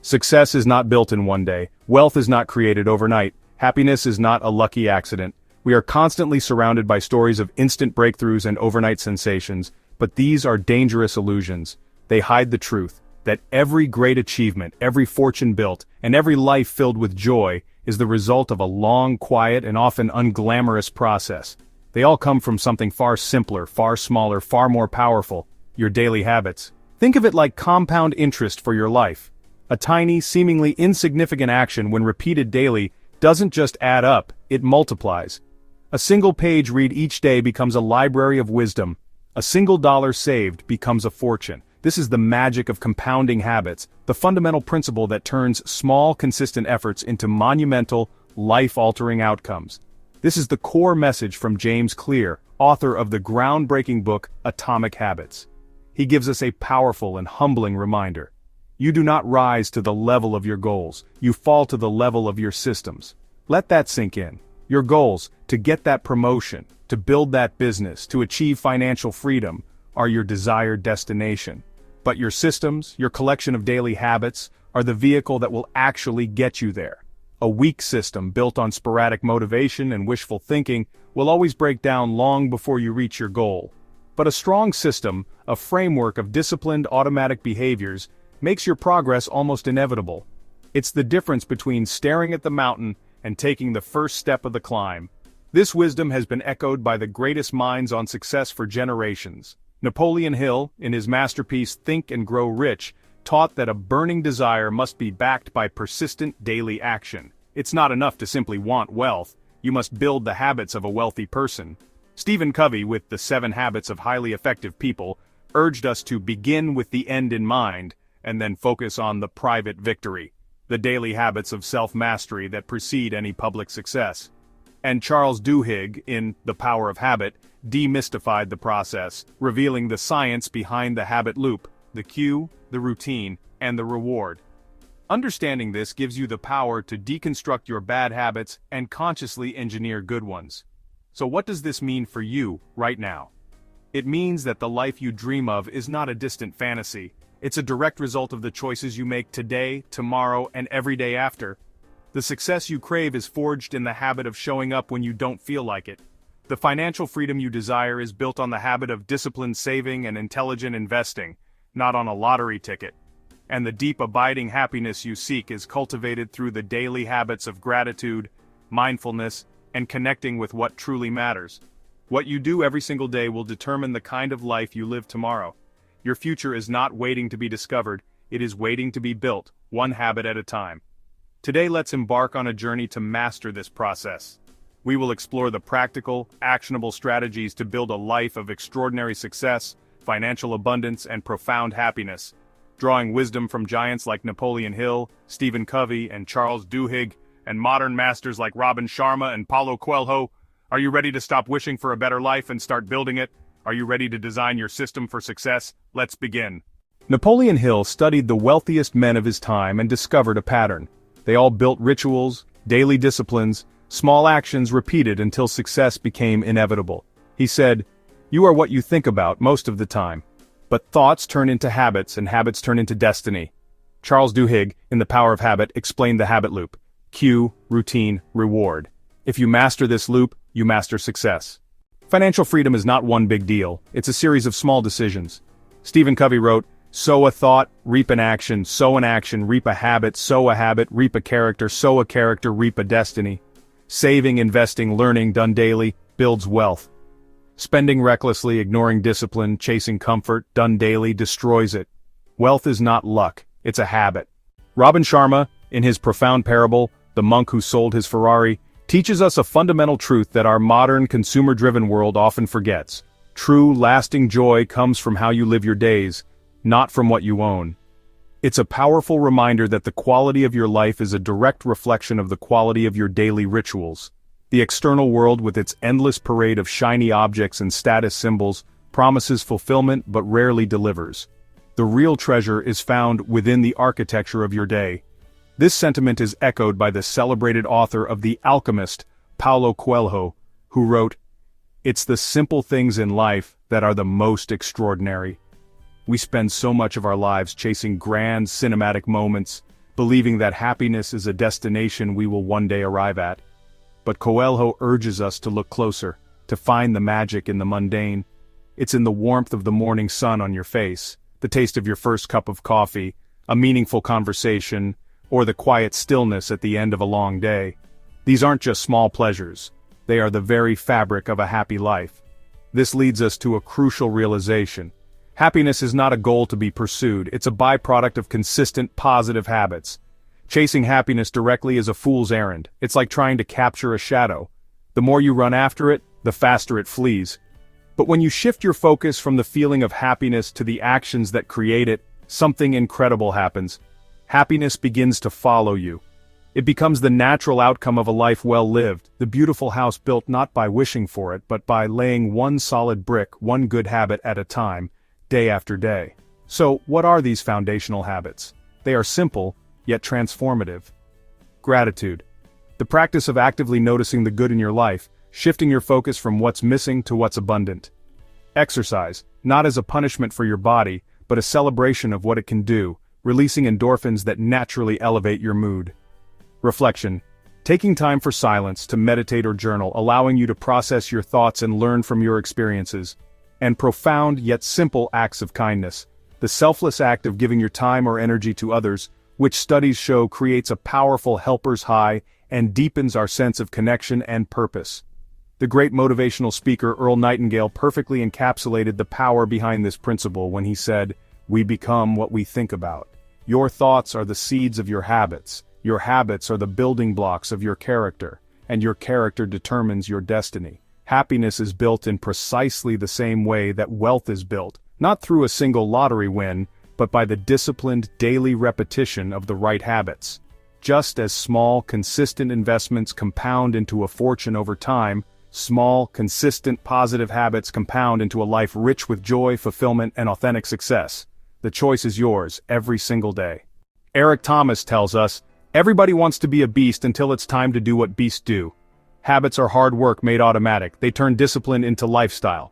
Success is not built in one day, wealth is not created overnight, happiness is not a lucky accident. We are constantly surrounded by stories of instant breakthroughs and overnight sensations, but these are dangerous illusions. They hide the truth that every great achievement, every fortune built, and every life filled with joy is the result of a long, quiet, and often unglamorous process. They all come from something far simpler, far smaller, far more powerful: your daily habits. Think of it like compound interest for your life. A tiny, seemingly insignificant action when repeated daily doesn't just add up, it multiplies. A single page read each day becomes a library of wisdom. A single dollar saved becomes a fortune. This is the magic of compounding habits, the fundamental principle that turns small, consistent efforts into monumental, life-altering outcomes. This is the core message from James Clear, author of the groundbreaking book Atomic Habits. He gives us a powerful and humbling reminder. You do not rise to the level of your goals, you fall to the level of your systems. Let that sink in. Your goals, to get that promotion, to build that business, to achieve financial freedom, are your desired destination. But your systems, your collection of daily habits, are the vehicle that will actually get you there. A weak system built on sporadic motivation and wishful thinking will always break down long before you reach your goal. But a strong system, a framework of disciplined automatic behaviors, makes your progress almost inevitable. It's the difference between staring at the mountain and taking the first step of the climb. This wisdom has been echoed by the greatest minds on success for generations. Napoleon Hill, in his masterpiece Think and Grow Rich, taught that a burning desire must be backed by persistent daily action. It's not enough to simply want wealth, you must build the habits of a wealthy person. Stephen Covey, with the 7 Habits of Highly Effective People, urged us to begin with the end in mind, and then focus on the private victory, the daily habits of self-mastery that precede any public success. And Charles Duhigg, in The Power of Habit, demystified the process, revealing the science behind the habit loop, the cue, the routine, and the reward. Understanding this gives you the power to deconstruct your bad habits and consciously engineer good ones. So what does this mean for you, right now? It means that the life you dream of is not a distant fantasy. It's a direct result of the choices you make today, tomorrow, and every day after. The success you crave is forged in the habit of showing up when you don't feel like it. The financial freedom you desire is built on the habit of disciplined saving and intelligent investing, not on a lottery ticket. And the deep abiding happiness you seek is cultivated through the daily habits of gratitude, mindfulness, and connecting with what truly matters. What you do every single day will determine the kind of life you live tomorrow. Your future is not waiting to be discovered, it is waiting to be built, one habit at a time. Today let's embark on a journey to master this process. We will explore the practical, actionable strategies to build a life of extraordinary success, financial abundance, and profound happiness. Drawing wisdom from giants like Napoleon Hill, Stephen Covey, and Charles Duhigg, and modern masters like Sharma and Paulo Coelho, are you ready to stop wishing for a better life and start building it? Are you ready to design your system for success? Let's begin. Napoleon Hill studied the wealthiest men of his time and discovered a pattern. They all built rituals, daily disciplines, small actions repeated until success became inevitable. He said, "You are what you think about most of the time. But thoughts turn into habits and habits turn into destiny." Charles Duhigg, in The Power of Habit, explained the habit loop. Cue, routine, reward. If you master this loop, you master success. Financial freedom is not one big deal, it's a series of small decisions. Stephen Covey wrote, "Sow a thought, reap an action, sow an action, reap a habit, sow a habit, reap a character, sow a character, reap a destiny." Saving, investing, learning, done daily, builds wealth. Spending recklessly, ignoring discipline, chasing comfort, done daily, destroys it. Wealth is not luck, it's a habit. Sharma, in his profound parable, The Monk Who Sold His Ferrari, teaches us a fundamental truth that our modern, consumer-driven world often forgets. True, lasting joy comes from how you live your days, not from what you own. It's a powerful reminder that the quality of your life is a direct reflection of the quality of your daily rituals. The external world, with its endless parade of shiny objects and status symbols, promises fulfillment but rarely delivers. The real treasure is found within the architecture of your day. This sentiment is echoed by the celebrated author of The Alchemist, Paulo Coelho, who wrote, "It's the simple things in life that are the most extraordinary." We spend so much of our lives chasing grand cinematic moments, believing that happiness is a destination we will one day arrive at. But Coelho urges us to look closer, to find the magic in the mundane. It's in the warmth of the morning sun on your face, the taste of your first cup of coffee, a meaningful conversation, or the quiet stillness at the end of a long day. These aren't just small pleasures. They are the very fabric of a happy life. This leads us to a crucial realization. Happiness is not a goal to be pursued, it's a byproduct of consistent positive habits. Chasing happiness directly is a fool's errand. It's like trying to capture a shadow. The more you run after it, the faster it flees. But when you shift your focus from the feeling of happiness to the actions that create it, something incredible happens. Happiness begins to follow you. It becomes the natural outcome of a life well lived, the beautiful house built not by wishing for it, but by laying one solid brick, one good habit at a time, day after day. So, what are these foundational habits? They are simple, yet transformative. Gratitude. The practice of actively noticing the good in your life, shifting your focus from what's missing to what's abundant. Exercise, not as a punishment for your body, but a celebration of what it can do, releasing endorphins that naturally elevate your mood. Reflection. Taking time for silence to meditate or journal, allowing you to process your thoughts and learn from your experiences. And profound yet simple acts of kindness. The selfless act of giving your time or energy to others, which studies show creates a powerful helper's high and deepens our sense of connection and purpose. The great motivational speaker Earl Nightingale perfectly encapsulated the power behind this principle when he said, "We become what we think about. Your thoughts are the seeds of your habits. Your habits are the building blocks of your character, and your character determines your destiny." Happiness is built in precisely the same way that wealth is built, not through a single lottery win, but by the disciplined daily repetition of the right habits. Just as small, consistent investments compound into a fortune over time, small, consistent, positive habits compound into a life rich with joy, fulfillment, and authentic success. The choice is yours every single day. Eric Thomas tells us, "Everybody wants to be a beast until it's time to do what beasts do. Habits are hard work made automatic. They turn discipline into lifestyle."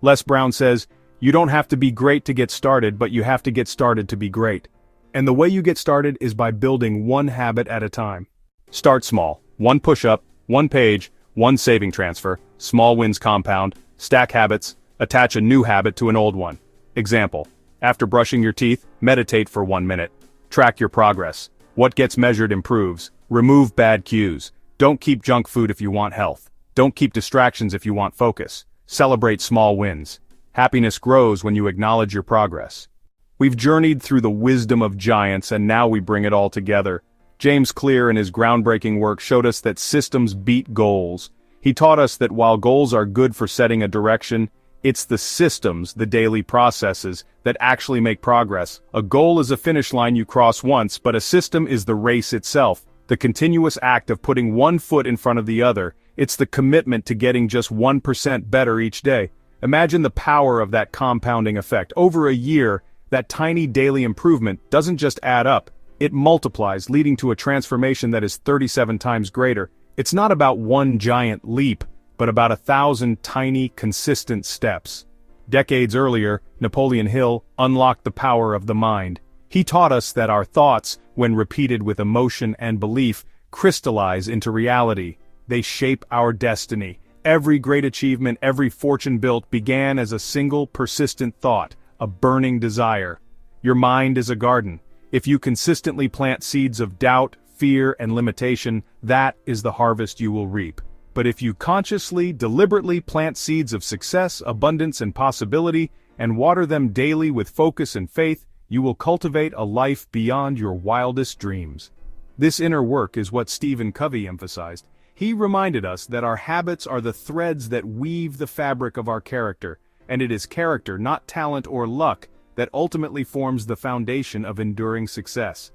Les Brown says, "You don't have to be great to get started, but you have to get started to be great. And the way you get started is by building one habit at a time." Start small. One push-up, one page, one saving transfer, small wins compound, stack habits, attach a new habit to an old one. Example, after brushing your teeth, meditate for 1 minute. Track your progress. What gets measured improves. Remove bad cues. Don't keep junk food if you want health. Don't keep distractions if you want focus. Celebrate small wins. Happiness grows when you acknowledge your progress. We've journeyed through the wisdom of giants and now we bring it all together. James Clear in his groundbreaking work showed us that systems beat goals. He taught us that while goals are good for setting a direction, it's the systems, the daily processes, that actually make progress. A goal is a finish line you cross once, but a system is the race itself, the continuous act of putting one foot in front of the other. It's the commitment to getting just 1% better each day. Imagine the power of that compounding effect. Over a year, that tiny daily improvement doesn't just add up, it multiplies, leading to a transformation that is 37 times greater. It's not about one giant leap, but about 1,000 tiny, consistent steps. Decades earlier, Napoleon Hill unlocked the power of the mind. He taught us that our thoughts, when repeated with emotion and belief, crystallize into reality. They shape our destiny. Every great achievement, every fortune built began as a single persistent thought, a burning desire. Your mind is a garden. If you consistently plant seeds of doubt, fear, and limitation, that is the harvest you will reap. But if you consciously, deliberately plant seeds of success, abundance, and possibility, and water them daily with focus and faith, you will cultivate a life beyond your wildest dreams. This inner work is what Covey emphasized. He reminded us that our habits are the threads that weave the fabric of our character, and it is character, not talent or luck, that ultimately forms the foundation of enduring success.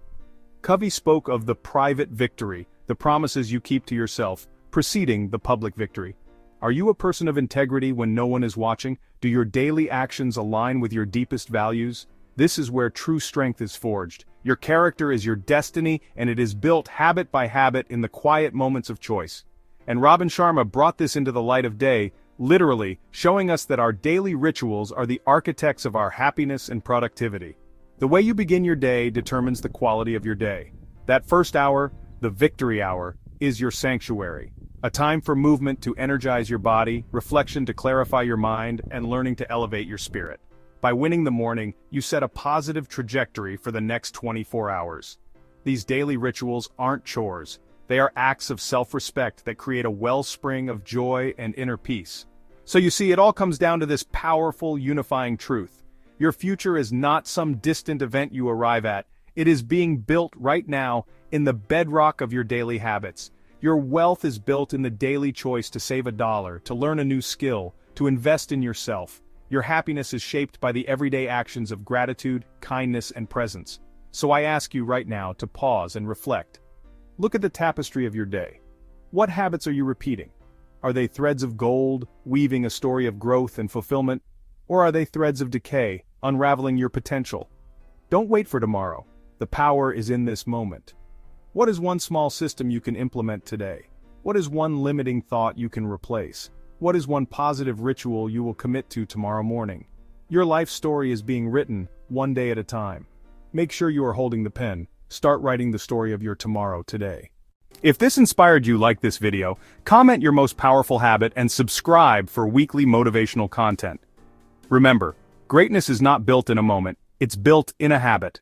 Covey spoke of the private victory, the promises you keep to yourself, preceding the public victory. Are you a person of integrity when no one is watching? Do your daily actions align with your deepest values? This is where true strength is forged. Your character is your destiny, and it is built habit by habit in the quiet moments of choice. And Robin Sharma brought this into the light of day, literally, showing us that our daily rituals are the architects of our happiness and productivity. The way you begin your day determines the quality of your day. That first hour, the victory hour, is your sanctuary. A time for movement to energize your body, reflection to clarify your mind, and learning to elevate your spirit. By winning the morning, you set a positive trajectory for the next 24 hours. These daily rituals aren't chores. They are acts of self-respect that create a wellspring of joy and inner peace. So you see, it all comes down to this powerful, unifying truth. Your future is not some distant event you arrive at. It is being built right now in the bedrock of your daily habits. Your wealth is built in the daily choice to save $1, to learn a new skill, to invest in yourself. Your happiness is shaped by the everyday actions of gratitude, kindness, and presence. So I ask you right now to pause and reflect. Look at the tapestry of your day. What habits are you repeating? Are they threads of gold, weaving a story of growth and fulfillment? Or are they threads of decay, unraveling your potential? Don't wait for tomorrow. The power is in this moment. What is one small system you can implement today? What is one limiting thought you can replace? What is one positive ritual you will commit to tomorrow morning? Your life story is being written, one day at a time. Make sure you are holding the pen. Start writing the story of your tomorrow today. If this inspired you, like this video, comment your most powerful habit and subscribe for weekly motivational content. Remember, greatness is not built in a moment, it's built in a habit.